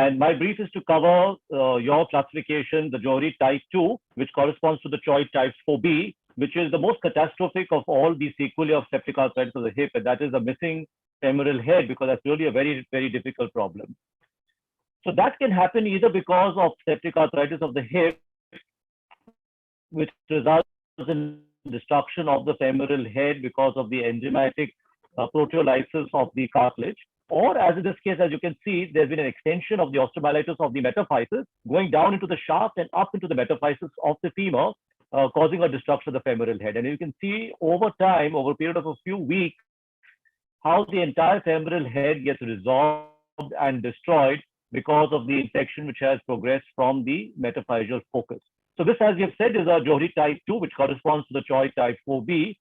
And my brief is to cover your classification, the Johari type 2, which corresponds to the Choi type 4B, which is the most catastrophic of all the sequelae of septic arthritis of the hip, and that is a missing femoral head, because that's really a very, very difficult problem. So that can happen either because of septic arthritis of the hip, which results in destruction of the femoral head because of the enzymatic proteolysis of the cartilage, or as in this case, as you can see, there's been an extension of the osteomyelitis of the metaphysis going down into the shaft and up into the metaphysis of the femur, causing a destruction of the femoral head. And you can see over time, over a period of a few weeks, how the entire femoral head gets resolved and destroyed because of the infection which has progressed from the metaphyseal focus. So this, as we have said, is a Johari type 2, which corresponds to the Choi type 4B.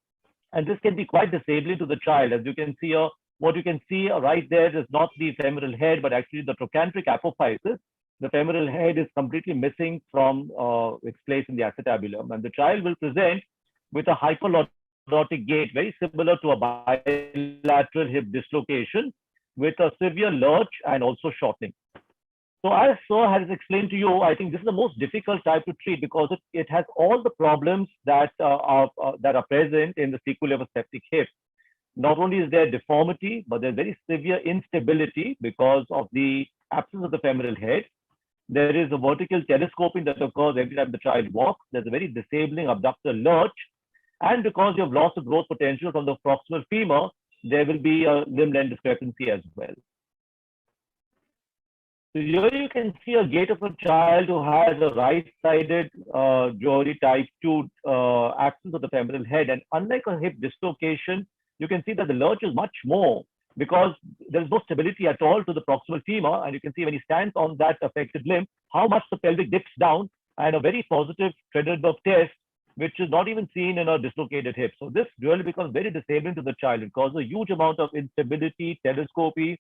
And this can be quite disabling to the child. As you can see, what you can see right there is not the femoral head, but actually the trochanteric apophysis. The femoral head is completely missing from its place in the acetabulum. And the child will present with a hyperlordotic gait, very similar to a bilateral hip dislocation, with a severe lurch and also shortening. So as Sir has explained to you, I think this is the most difficult type to treat because it has all the problems that are present in the sequelae of a septic hip. Not only is there deformity, but there's very severe instability because of the absence of the femoral head. There is a vertical telescoping that occurs every time the child walks. There's a very disabling abductor lurch. And because you have lost the growth potential from the proximal femur, there will be a limb-length discrepancy as well. So here you can see a gait of a child who has a right-sided Johari type 2 absence of the femoral head. And unlike a hip dislocation, you can see that the lurch is much more because there's no stability at all to the proximal femur. And you can see when he stands on that affected limb, how much the pelvic dips down, and a very positive Trendelenburg test, which is not even seen in a dislocated hip. So this really becomes very disabling to the child. It causes a huge amount of instability, telescopy,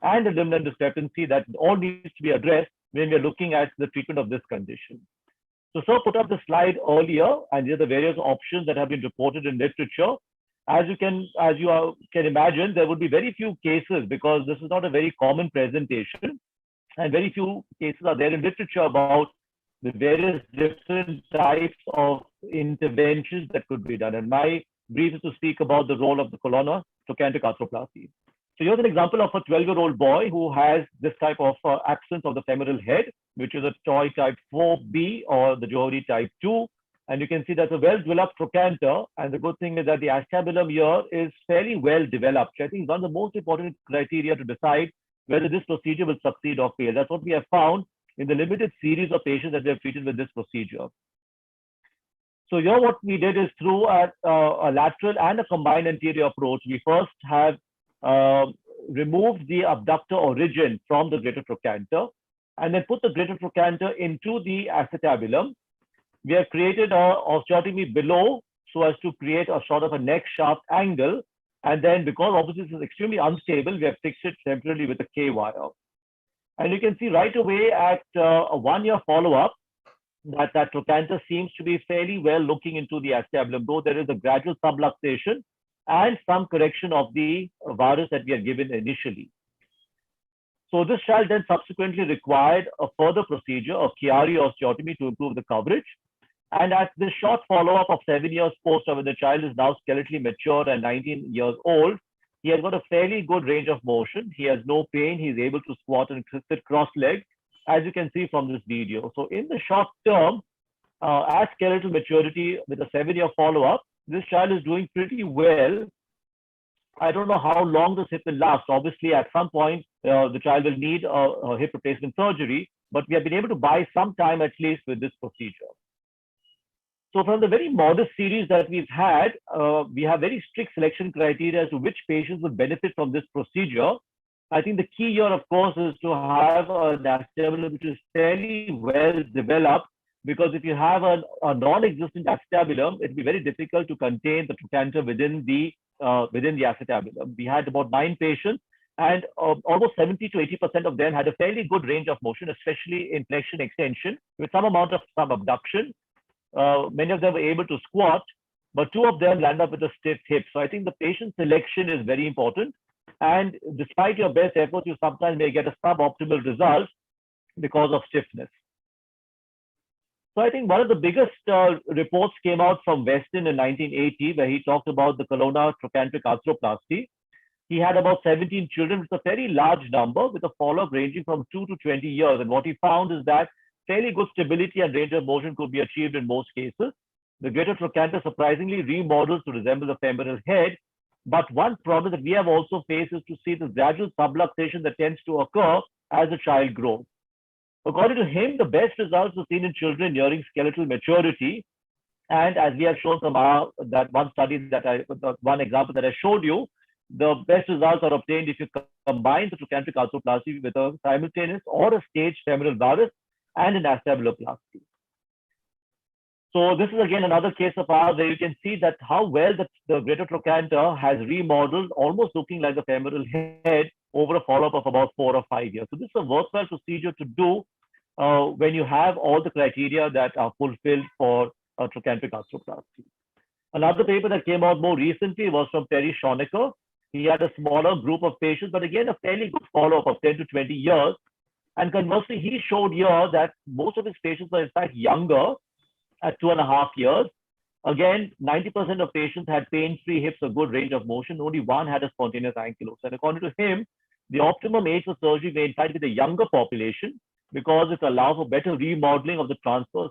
and a limb-length discrepancy that all needs to be addressed when we're looking at the treatment of this condition. So Sir put up the slide earlier, and these are the various options that have been reported in literature. As you can imagine, there would be very few cases because this is not a very common presentation, and very few cases are there in literature about the various different types of interventions that could be done. And my brief is to speak about the role of the colonna trochanteric arthroplasty. So here's an example of a 12-year-old boy who has this type of absence of the femoral head, which is a Choi type 4B or the Johari type 2. And you can see that's a well-developed trochanter. And the good thing is that the acetabulum here is fairly well developed. I think one of the most important criteria to decide whether this procedure will succeed or fail. That's what we have found in the limited series of patients that we have treated with this procedure. So here what we did is through a lateral and a combined anterior approach, we first have removed the abductor origin from the greater trochanter and then put the greater trochanter into the acetabulum. We have created a osteotomy below so as to create a sort of a neck shaft angle. And then because obviously this is extremely unstable, we have fixed it temporarily with a K-wire. And you can see right away at a 1-year follow-up that trochanter seems to be fairly well looking into the acetabulum, though there is a gradual subluxation and some correction of the virus that we had given initially. So this child then subsequently required a further procedure of Chiari osteotomy to improve the coverage. And at this short follow-up of 7 years post, when the child is now skeletally mature and 19 years old, he has got a fairly good range of motion. He has no pain. He's able to squat and sit cross-legged, as you can see from this video. So in the short term, at skeletal maturity with a 7-year follow-up, this child is doing pretty well. I don't know how long this hip will last. Obviously, at some point, the child will need a hip replacement surgery, but we have been able to buy some time at least with this procedure. So from the very modest series that we've had, we have very strict selection criteria as to which patients would benefit from this procedure. I think the key here, of course, is to have an acetabulum which is fairly well developed, because if you have a non-existent acetabulum, it will be very difficult to contain the trochanter within the acetabulum. We had about 9 patients, and almost 70 to 80% of them had a fairly good range of motion, especially in flexion extension, with some amount of subabduction. Many of them were able to squat, but 2 of them land up with a stiff hip. So I think the patient selection is very important. And despite your best efforts, you sometimes may get a suboptimal result because of stiffness. So I think one of the biggest reports came out from Weston in 1980, where he talked about the corona trochanteric arthroplasty. He had about 17 children, which is a very large number, with a follow-up ranging from 2 to 20 years. And what he found is that fairly good stability and range of motion could be achieved in most cases. The greater trochanter surprisingly remodels to resemble the femoral head. But one problem that we have also faced is to see the gradual subluxation that tends to occur as the child grows. According to him, the best results are seen in children nearing skeletal maturity. And as we have shown from that one study one example that I showed you, the best results are obtained if you combine the trochanteric arthroplasty with a simultaneous or a staged femoral varus and an acetabuloplasty. So this is again another case of ours where you can see that how well the greater trochanter has remodeled, almost looking like the femoral head over a follow-up of about 4 or 5 years. So this is a worthwhile procedure to do when you have all the criteria that are fulfilled for trochanteric arthroplasty. Another paper that came out more recently was from Terry Schonecker. He had a smaller group of patients, but again, a fairly good follow-up of 10 to 20 years. And conversely, he showed here that most of his patients are in fact younger at 2.5 years. Again, 90% of patients had pain-free hips, a good range of motion. Only one had a spontaneous ankylose. And according to him, the optimum age for surgery may in fact be the younger population because it allows for better remodeling of the transverse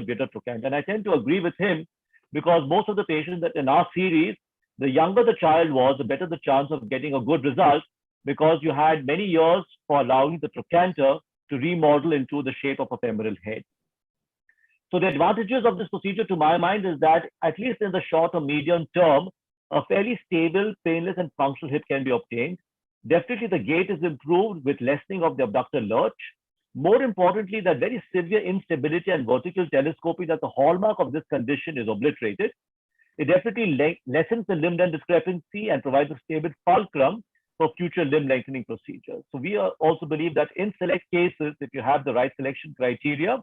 greater trochanter. And I tend to agree with him because most of the patients that in our series, the younger the child was, the better the chance of getting a good result because you had many years for allowing the trochanter to remodel into the shape of a femoral head. So the advantages of this procedure, to my mind, is that at least in the short or medium term, a fairly stable, painless, and functional hip can be obtained. Definitely, the gait is improved with lessening of the abductor lurch. More importantly, that very severe instability and vertical telescopy, that the hallmark of this condition, is obliterated. It definitely lessens the limb length discrepancy and provides a stable fulcrum for future limb lengthening procedures. So we also believe that in select cases, if you have the right selection criteria,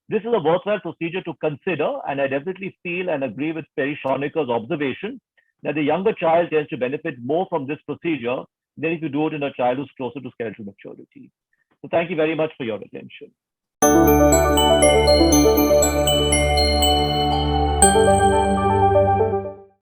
this is a worthwhile procedure to consider. And I definitely feel and agree with Perry Schonecker's observation that the younger child tends to benefit more from this procedure than if you do it in a child who's closer to skeletal maturity. So thank you very much for your attention.